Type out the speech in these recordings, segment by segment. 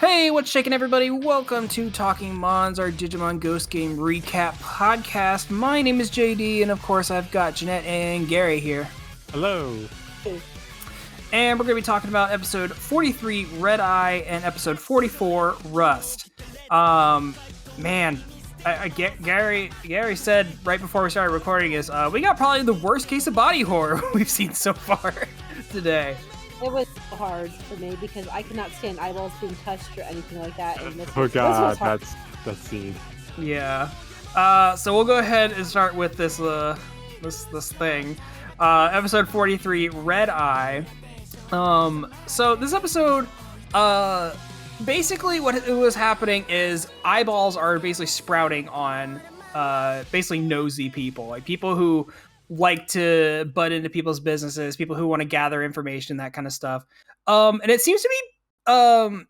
Hey, what's shaking, everybody? Welcome to Talking Mons, our Digimon Ghost Game recap podcast. My name is JD, and of course, I've got Jeanette and Gary here. Hello. And we're going to be talking about episode 43, Red Eye, and episode 44, Rust. Man, Gary said right before we started recording this, we got probably the worst case of body horror we've seen so far today. It was hard for me because I could not stand eyeballs being touched or anything like that. And Oh god, that's that scene. Yeah. So we'll go ahead and start with this thing. Episode 43, Red Eye. So this episode, basically what was happening is eyeballs are basically sprouting on basically nosy people, like people who like to butt into people's businesses, people who want to gather information, that kind of stuff. And it seems to be,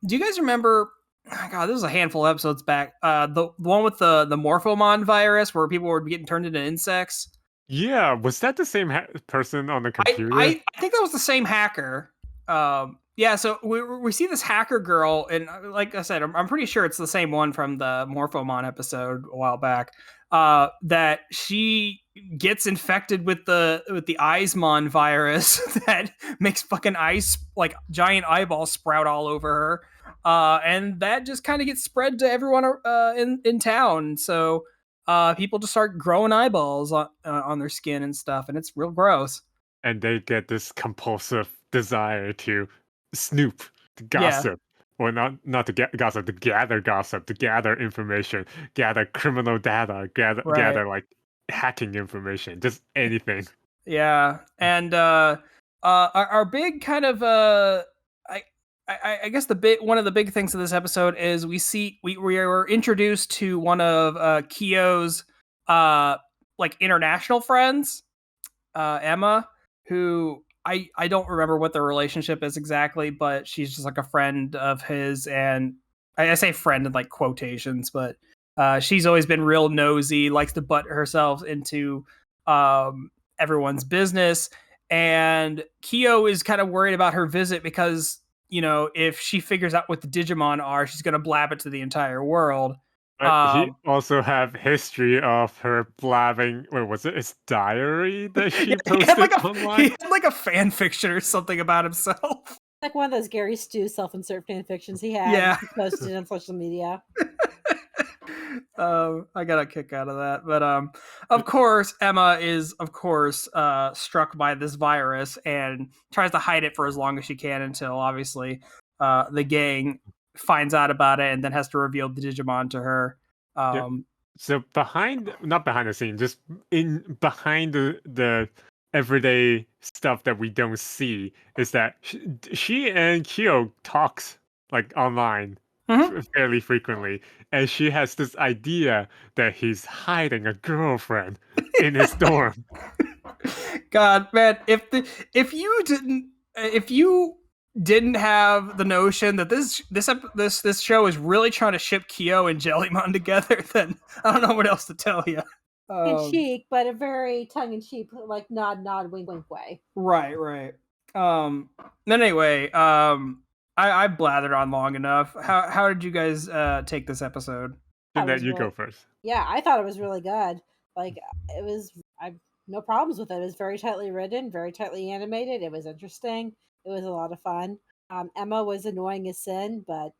do you guys remember, oh God, this was a handful of episodes back, the one with the Morphomon virus where people were getting turned into insects? Yeah, was that the same person on the computer? I think that was the same hacker. Yeah, so we see this hacker girl, and like I said, I'm pretty sure it's the same one from the Morphomon episode a while back. That she gets infected with the Eismon virus that makes fucking eyes, like giant eyeballs, sprout all over her, and that just kind of gets spread to everyone in town. So people just start growing eyeballs on their skin and stuff, and it's real gross. And they get this compulsive desire to snoop, to gossip. Yeah. Or not to get gossip, to gather information, gather criminal data, gather like hacking information, just anything. Yeah, and our big kind of I guess one of the big things of this episode is we were introduced to one of Kyo's like international friends, Emma, who I don't remember what their relationship is exactly, but she's just like a friend of his, and I say friend in like quotations, but she's always been real nosy, likes to butt herself into everyone's business, and Kyo is kind of worried about her visit because, you know, if she figures out what the Digimon are, she's going to blab it to the entire world. He also have history of her blabbing. Wait, was it his diary that she posted online? He had like a fan fiction or something about himself. Like one of those Gary Stu self-insert fan fictions he had. Yeah. He posted on social media. I got a kick out of that. But of course, Emma is struck by this virus and tries to hide it for as long as she can until obviously the gang finds out about it and then has to reveal the Digimon to her. So not behind the scene, just behind the everyday stuff that we don't see is that she and Kyo talks like online fairly frequently, and she has this idea that he's hiding a girlfriend in his dorm. God, man, if you didn't have the notion that this show is really trying to ship Kyo and Jellymon together, then I don't know what else to tell you. Tongue-in-cheek, but a very tongue-in-cheek, like nod, wink way. Right. Anyway, I blathered on long enough. How did you guys take this episode? And then you go first. Yeah, I thought it was really good. Like, it was, I no problems with it. It was very tightly written, very tightly animated. It was interesting. It was a lot of fun. Emma was annoying as sin, but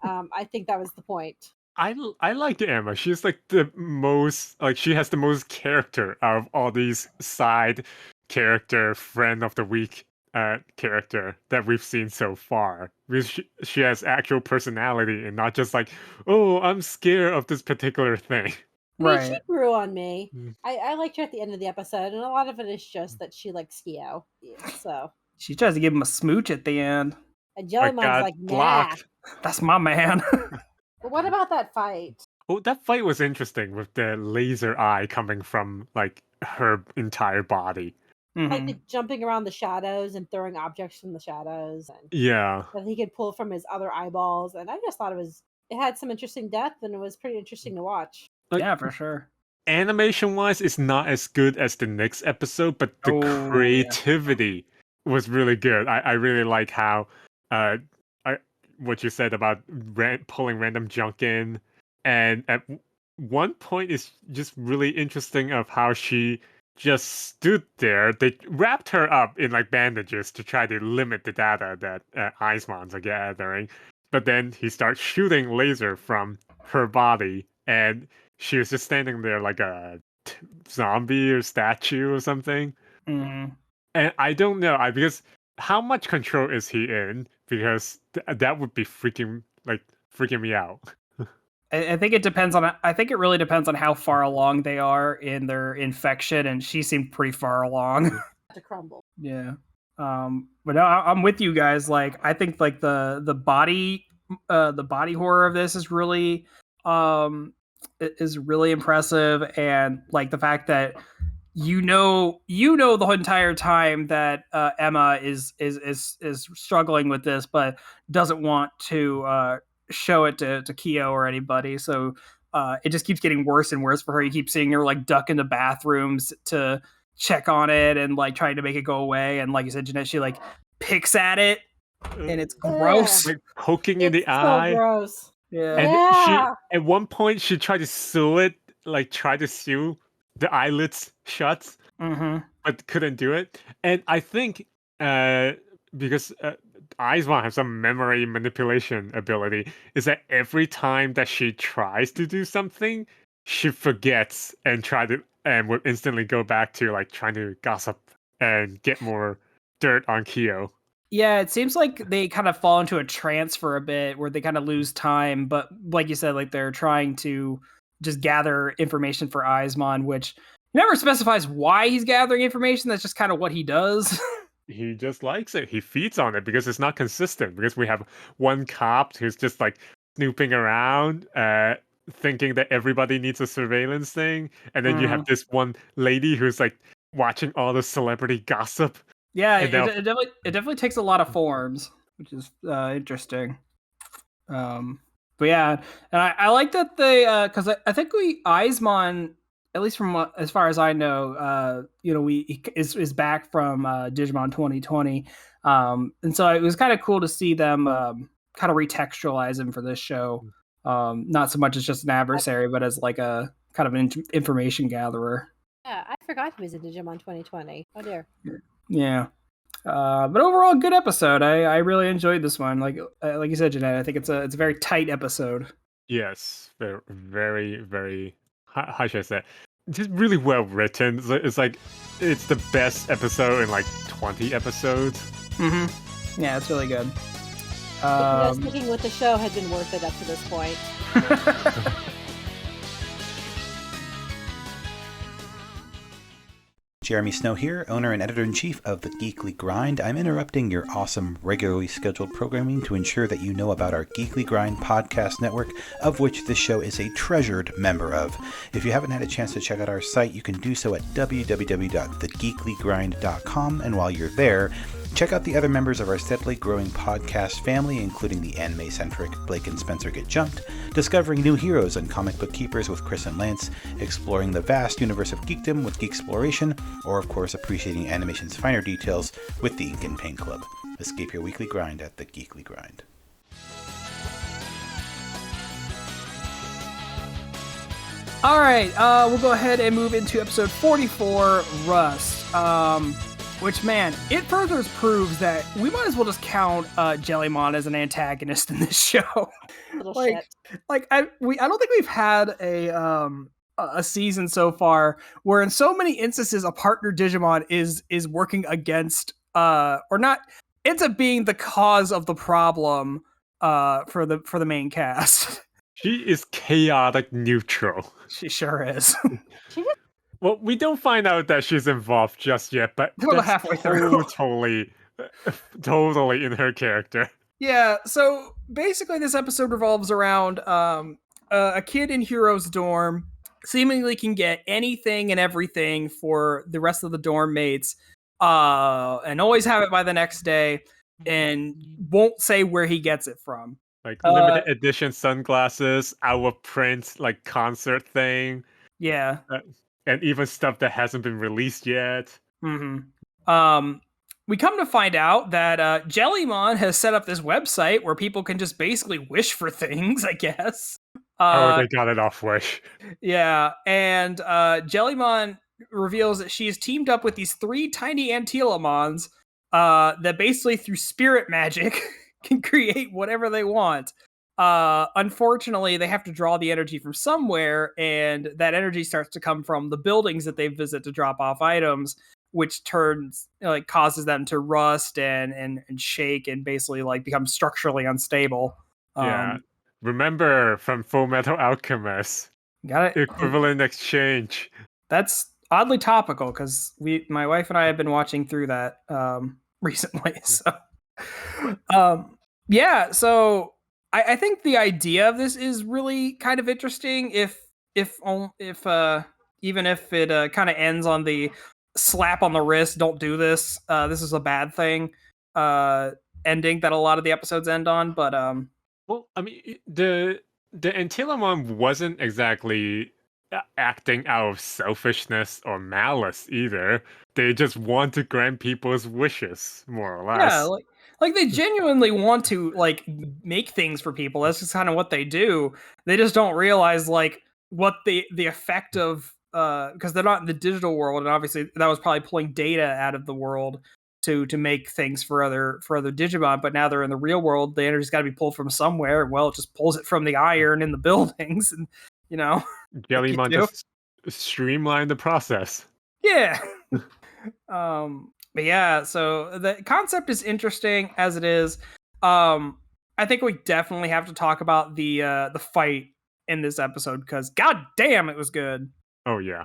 I think that was the point. I like Emma. She's like the most, like, she has the most character out of all these side character, friend of the week character that we've seen so far. Because she has actual personality and not just like, oh, I'm scared of this particular thing. I mean, she grew on me. I liked her at the end of the episode, and a lot of it is just that she likes Kyo. So she tries to give him a smooch at the end. And Jellymon's like, nah. Blocked. That's my man. But what about that fight? Oh, that fight was interesting with the laser eye coming from like her entire body. Like the jumping around the shadows and throwing objects from the shadows, and yeah, that he could pull from his other eyeballs. And I just thought it had some interesting depth, and it was pretty interesting to watch. Like, yeah, for sure. Animation-wise, it's not as good as the next episode, but the creativity was really good. I really like how what you said about pulling random junk in, and at one point it's just really interesting of how she just stood there. They wrapped her up in like bandages to try to limit the data that Eismons are gathering, but then he starts shooting laser from her body, and she was just standing there like a zombie or statue or something. Mhm. And I don't know, because how much control is he in? Because that would be freaking me out. I think it depends on. I think it really depends on how far along they are in their infection, and she seemed pretty far along. To crumble. Yeah. But no, I'm with you guys. Like, I think like the body horror of this is really is really impressive, and like the fact that the entire time that Emma is struggling with this, but doesn't want to show it to Kyo or anybody. So it just keeps getting worse and worse for her. You keep seeing her like duck into bathrooms to check on it and like trying to make it go away. And like you said, Jeanette, she like picks at it, and it's gross. Like poking in the It's so eye. gross. Yeah. And she Yeah. at one point she tried to sew it, like try to sew the eyelids shut, Mm-hmm. but couldn't do it. And I think because Aizwan has some memory manipulation ability, is that every time that she tries to do something, she forgets and would instantly go back to like trying to gossip and get more dirt on Kyo. Yeah, it seems like they kind of fall into a trance for a bit where they kind of lose time, but like you said, like they're trying to just gather information for Eismon, which never specifies why he's gathering information. That's just kind of what he does. He just likes it. He feeds on it because it's not consistent. Because we have one cop who's just like snooping around, thinking that everybody needs a surveillance thing, and then you have this one lady who's like watching all the celebrity gossip. Yeah, And it definitely takes a lot of forms, which is interesting. But yeah, and I like that they because I think Eismon, at least from as far as I know, he is back from Digimon 2020, and so it was kind of cool to see them kind of retextualize him for this show, not so much as just an adversary, but as like a kind of an information gatherer. Yeah, I forgot he was in Digimon 2020. Oh dear. Yeah. But overall, good episode. I really enjoyed this one. Like you said, Jeanette, I think it's a very tight episode. yes, very, very, very. How should I say? Just really well written. It's like it's the best episode in like 20 episodes. Mm-hmm. Yeah, it's really good. Sticking with the show had been worth it up to this point. Jeremy Snow here, owner and editor-in-chief of The Geekly Grind. I'm interrupting your awesome, regularly scheduled programming to ensure that you know about our Geekly Grind podcast network, of which this show is a treasured member of. If you haven't had a chance to check out our site, you can do so at www.thegeeklygrind.com, and while you're there, check out the other members of our steadily growing podcast family, including the anime-centric Blake and Spencer Get Jumped, discovering new heroes and comic book keepers with Chris and Lance, exploring the vast universe of geekdom with Geeksploration, or of course appreciating animation's finer details with the Ink and Paint Club. Escape your weekly grind at the Geekly Grind. All right, we'll go ahead and move into episode 44, Rust. Which, man, it further proves that we might as well just count Jellymon as an antagonist in this show. Little like, shit. I don't think we've had a season so far where, in so many instances, a partner Digimon is working against or not ends up being the cause of the problem for the main cast. She is chaotic neutral. She sure is. She just Well, we don't find out that she's involved just yet, but Till that's halfway through. totally in her character. Yeah, so basically this episode revolves around a kid in Hero's dorm seemingly can get anything and everything for the rest of the dorm mates and always have it by the next day and won't say where he gets it from. Like limited edition sunglasses, our print, like concert thing. Yeah. And even stuff that hasn't been released yet. Mm-hmm. we come to find out that Jellymon has set up this website where people can just basically wish for things, I guess. Oh, they got it off Wish. Yeah, and Jellymon reveals that she's teamed up with these 3 tiny Antilamons that basically, through spirit magic, can create whatever they want. Unfortunately, they have to draw the energy from somewhere, and that energy starts to come from the buildings that they visit to drop off items, which causes them to rust and shake and basically like become structurally unstable. Yeah. Remember from Full Metal Alchemist, Got it. equivalent exchange. That's oddly topical because my wife and I have been watching through that recently. So, yeah. So I think the idea of this is really kind of interesting. If even if it kind of ends on the slap on the wrist, don't do this. This is a bad thing. Ending that a lot of the episodes end on, but Well, I mean, the Antilamon wasn't exactly acting out of selfishness or malice either. They just want to grant people's wishes, more or less. yeah, like they genuinely want to like make things for people. That's just kind of what they do. They just don't realize like what the effect of because they're not in the digital world, and obviously that was probably pulling data out of the world to make things for other Digimon. But now they're in the real world. The energy's got to be pulled from somewhere. Well, it just pulls it from the iron in the buildings, and you know, Jellymon just streamlined the process. yeah. But yeah, so the concept is interesting as it is. I think we definitely have to talk about the fight in this episode because god damn it was good. Oh yeah.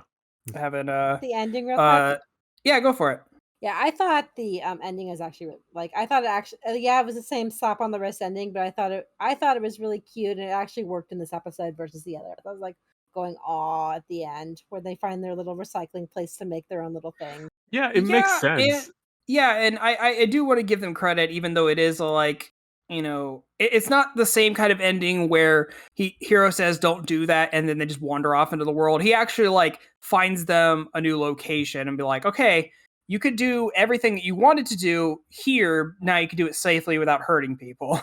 Having The ending real quick. Yeah, go for it. Yeah, I thought the ending was actually like I thought it actually yeah, it was the same slap on the wrist ending, but I thought it was really cute and it actually worked in this episode versus the other. I was like going aw at the end where they find their little recycling place to make their own little thing. Yeah, it makes sense. And I do want to give them credit, even though it is like, you know, it's not the same kind of ending where Hiro says don't do that and then they just wander off into the world. He actually like finds them a new location and be like, okay, you could do everything that you wanted to do here. Now you can do it safely without hurting people.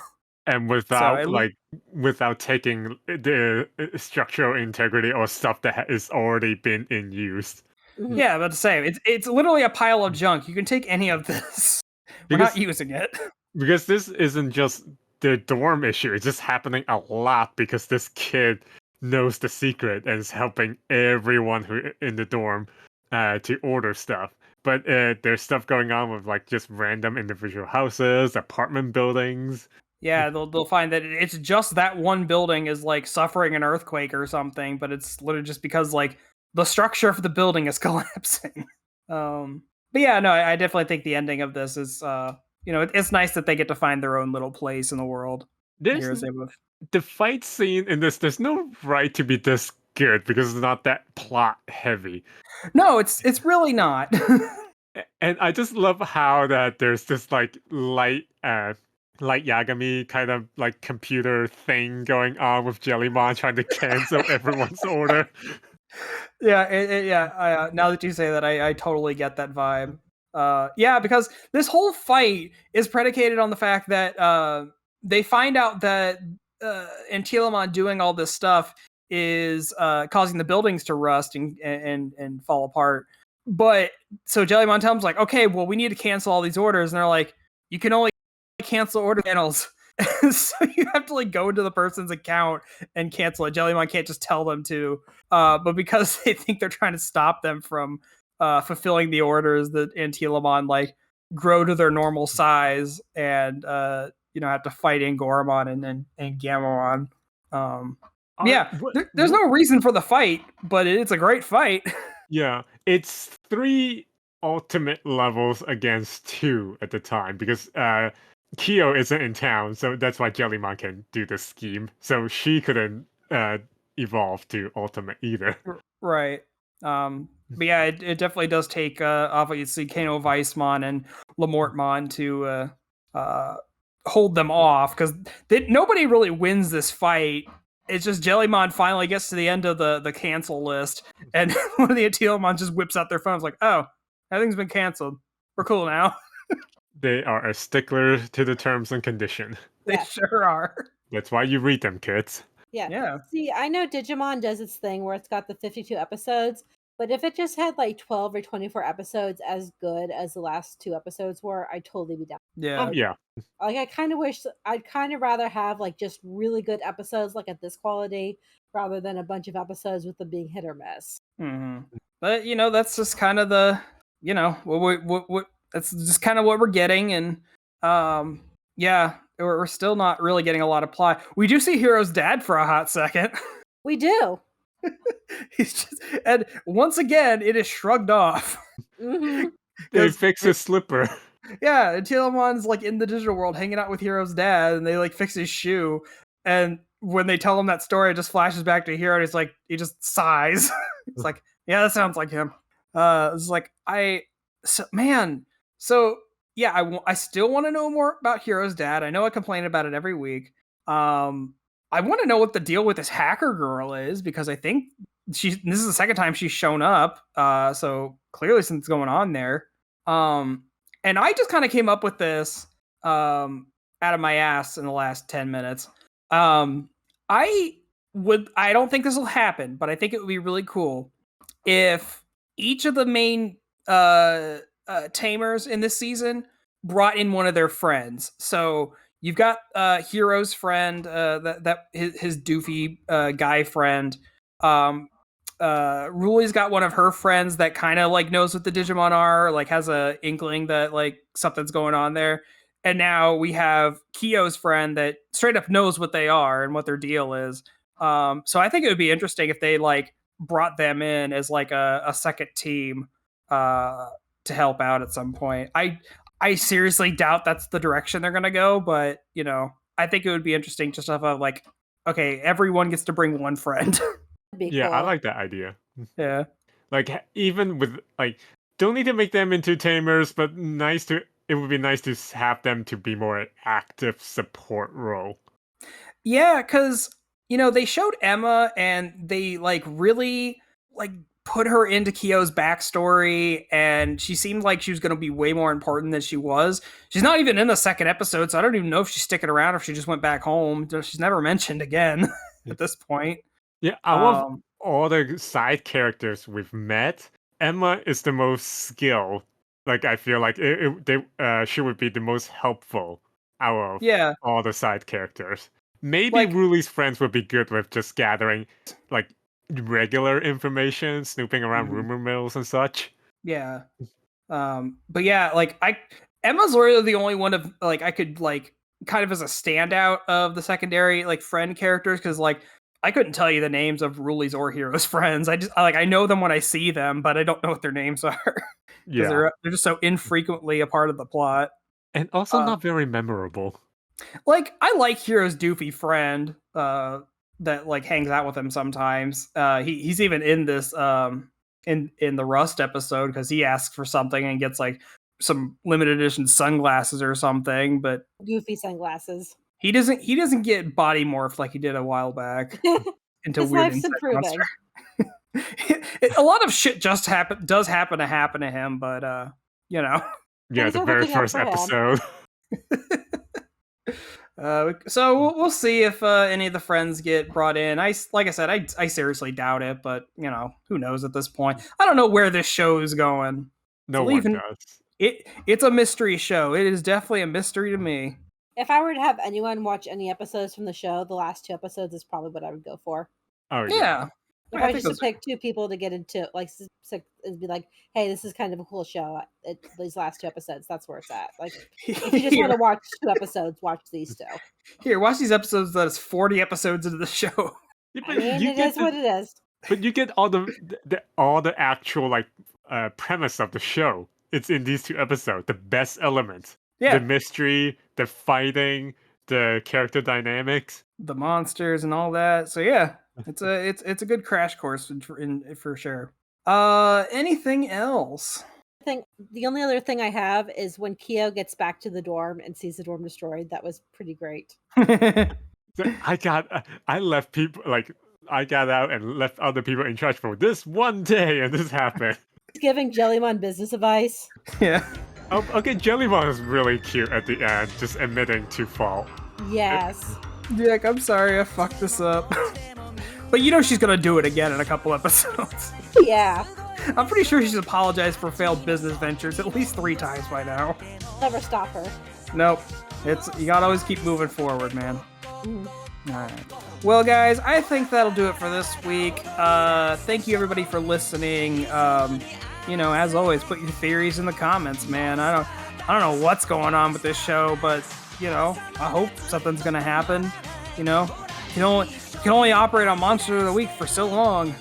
And without taking the structural integrity or stuff that is already been in use. Mhm. Yeah, but to say it's literally a pile of junk. You can take any of this. We're not using it. Because this isn't just the dorm issue, it's just happening a lot because this kid knows the secret and is helping everyone who in the dorm to order stuff. But there's stuff going on with like just random individual houses, apartment buildings. Yeah, they'll find that it's just that one building is like suffering an earthquake or something, but it's literally just because like the structure of the building is collapsing. But yeah, no, I definitely think the ending of this is you know, it's nice that they get to find their own little place in the world. The fight scene in this, there's no right to be this good because it's not that plot heavy. No, it's really not. And I just love how that there's this like light Yagami kind of like computer thing going on with Jellymon trying to cancel everyone's order. Yeah, now that you say that, I totally get that vibe. Yeah, because this whole fight is predicated on the fact that they find out that Antilamon doing all this stuff is causing the buildings to rust and fall apart. But so Jellymon tells them like, okay, well, we need to cancel all these orders, and they're like, you can only cancel order panels. So you have to like go into the person's account and cancel it. Jellymon can't just tell them to. But because they think they're trying to stop them from fulfilling the orders, that Antilamon like grow to their normal size and you know, have to fight Angoramon and Gamamon. There's no reason for the fight, but it's a great fight. Yeah, it's 3 ultimate levels against 2 at the time because Kyo isn't in town, so that's why Jellymon can do this scheme. So she couldn't evolve to ultimate either. Right. But yeah, it definitely does take obviously Kano Weissmon and Lamortmon to hold them off because nobody really wins this fight. It's just Jellymon finally gets to the end of the cancel list, and one of the Antilamon just whips out their phones like, "Oh, everything's been canceled. We're cool now." They are a stickler to the terms and condition. They Yeah. sure are. That's why you read them, kids. Yeah. Yeah. See, I know Digimon does its thing where it's got the 52 episodes, but if it just had like 12 or 24 episodes as good as the last 2 episodes were, I'd totally be down. Yeah. Yeah. Like, I kind of wish I'd kind of rather have like just really good episodes like at this quality rather than a bunch of episodes with them being hit or miss. hmm But that's just kind of the what that's just kind of what we're getting, and yeah, we're still not really getting a lot of plot. We do see Hero's dad for a hot second. We do. He's just, and once again, it is shrugged off. Hmm. They 'Cause fix his slipper. Yeah, and Tielemon's like in the digital world hanging out with Hero's dad, and they like fix his shoe. And when they tell him that story, it just flashes back to Hero, and he just sighs. It's like, yeah, that sounds like him. It's like so yeah, I still want to know more about Hero's dad. I know I complain about it every week. I want to know what the deal with this hacker girl is, because I think this is the second time she's shown up. So clearly something's going on there. And I just kind of came up with this out of my ass in the last 10 minutes. I don't think this will happen, but I think it would be really cool if each of the main tamers in this season brought in one of their friends. So you've got Hero's friend, that his doofy guy friend. Ruli's got one of her friends that kind of like knows what the Digimon are, like has a inkling that like something's going on there. And now we have Kyo's friend that straight up knows what they are and what their deal is. So I think it would be interesting if they like brought them in as like a second team to help out at some point. I seriously doubt that's the direction they're gonna go, but I think it would be interesting just to have like, okay, everyone gets to bring one friend. Yeah, Cool. I like that idea. Yeah. Like even with like, don't need to make them into tamers, but it would be nice to have them to be more an active support role. Yeah, because they showed Emma and they like really like put her into Kyo's backstory, and she seemed like she was going to be way more important than she was. She's not even in the second episode, so I don't even know if she's sticking around or if she just went back home. She's never mentioned again at this point. Yeah, out of all the side characters we've met, Emma is the most skilled. Like I feel like she would be the most helpful out of all the side characters. Maybe Like- Ruli's friends would be good with just gathering like regular information, snooping around rumor mills and such. Yeah. But yeah, like Emma's really the only one of like I could like kind of as a standout of the secondary like friend characters, because like I couldn't tell you the names of Ruli's or Hero's friends. I know them when I see them, but I don't know what their names are. Yeah, they're just so infrequently a part of the plot. and also not very memorable. Like I like Hero's doofy friend that like hangs out with him sometimes. He's even in this in the Rust episode, because he asks for something and gets like some limited edition sunglasses or something, but Goofy sunglasses. he doesn't get body morphed like he did a while back into His weird life's insect improving. monster. A lot of shit does happen to him, but Yeah, Things the are very looking up first for him. episode. So we'll see if any of the friends get brought in. Like I said, I seriously doubt it, but who knows at this point. I don't know where this show is going. No one does. It's a mystery show. It is definitely a mystery to me. If I were to have anyone watch any episodes from the show, the last 2 episodes is probably what I would go for. Oh Yeah. If I I think just to those pick 2 people to get into, like, it'd be like, hey, this is kind of a cool show. These last 2 episodes, that's where it's at. Like, if you just want to watch 2 episodes, watch these 2. Here, watch these episodes. That is 40 episodes into the show. Yeah, I mean, it is what it is. But you get all the actual like premise of the show. It's in these 2 episodes. The best elements. Yeah, The mystery, the fighting, the character dynamics. the monsters and all that. So yeah, it's a good crash course for sure. Anything else? The only other thing I have is when Kyo gets back to the dorm and sees the dorm destroyed. That was pretty great. So I left people like I got out and left other people in charge for this one day, and this happened. He's giving Jellymon business advice. Yeah. Oh, okay, Jellymon is really cute at the end, just admitting to fault. Yes. Dick, I'm sorry I fucked this up. But you know she's gonna do it again in a couple episodes. Yeah. I'm pretty sure she's apologized for failed business ventures at least 3 times by now. Never stop her. Nope. You gotta always keep moving forward, man. Mhm. Alright. Well, guys, I think that'll do it for this week. Thank you, everybody, for listening. As always, put your theories in the comments, man. I don't know what's going on with this show, but, I hope something's gonna happen. You can only operate on Monster of the Week for so long.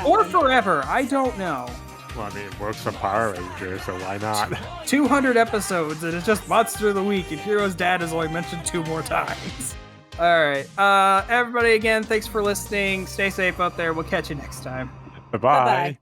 Or forever. I don't know. Well, I mean, it works for Power Rangers, so why not? 200 episodes, and it's just Monster of the Week, and Hero's dad is only mentioned 2 more times. All right. Everybody, again, thanks for listening. Stay safe out there. We'll catch you next time. Bye-bye. Bye-bye.